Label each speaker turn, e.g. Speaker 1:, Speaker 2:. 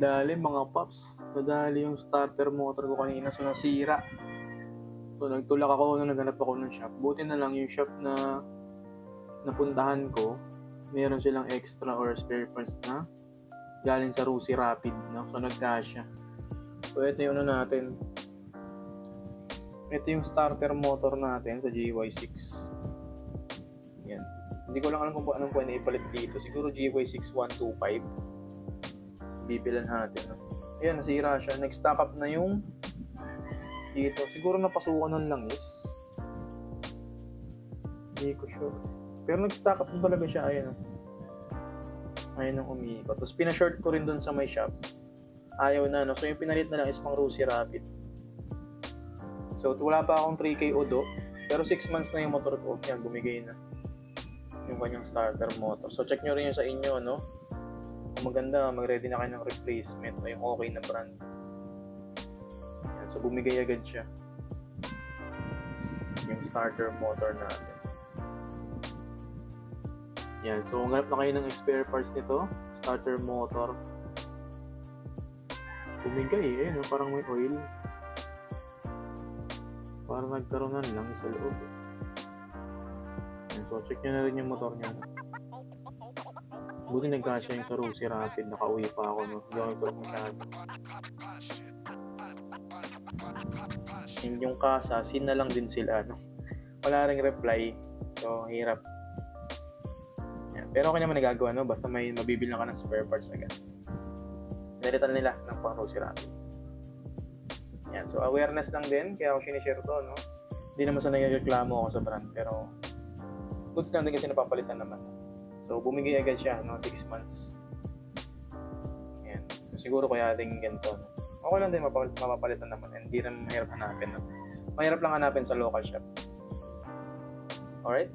Speaker 1: Dali mga paps. Nadali yung starter motor ko kanina, so nasira. So nagtulak ako nung naghanap ako ng shop. Buti na lang yung shop na napuntahan ko, meron silang extra or spare parts na galing sa Rusi Rapid, no? So nagkasya. So ito yung natin. Ito yung starter motor natin sa GY6. Yan. Hindi ko lang alam kung anong pwede ipalit dito. Siguro GY6 125. Bibilan natin. No? Ayan, nasira siya. Nag-stock up na yung dito. Siguro napasukan ng langis. Hindi ko sure. Pero nag-stock up na talaga siya. Ayan. Ayan ang umiikot. Tapos pinashort ko rin dun sa may shop. Ayaw na. No? So yung pinalit na lang is pang Rusi Rapid. So wala pa akong 3K odo. Pero 6 months na yung motor ko. Yan, bumigay na. Yung kanyang starter motor. So check nyo rin yun sa inyo, no? Kung maganda, mag-ready na kayo ng replacement o yung okay na brand. Yan, so bumigay agad siya. Yung starter motor natin. Yan, so hanap na kayo ng spare parts nito. Starter motor. Bumigay eh, no? Parang may oil. Parang nagkaroon na lang sa loob. Yan, so check nyo na rin yung motor nyo. Buti nagkasya yung sa Rusi Rapid. Nakauwi pa ako, no? Hindi ako nagtulog masyado. Yung kasa, sin na lang din sila, no? Wala ring reply. So, hirap. Yan. Pero okay naman nagagawa, no? Basta may mabibili na ka ng spare parts agad. Pinalitan nila ng pang Rusi Rapid. Yan. So, awareness lang din. Kaya ako sinishare to, no? Hindi naman sa nagreklamo ako sa brand. Pero, goods lang din kasi napapalitan naman. So, bumigay agad siya, no? 6 months. Ayan. So, siguro kaya ating ganito, no? Okay lang din, mapapalitan naman. And hindi naman mahirap hanapin, no? Mahirap lang hanapin sa local shop. Alright?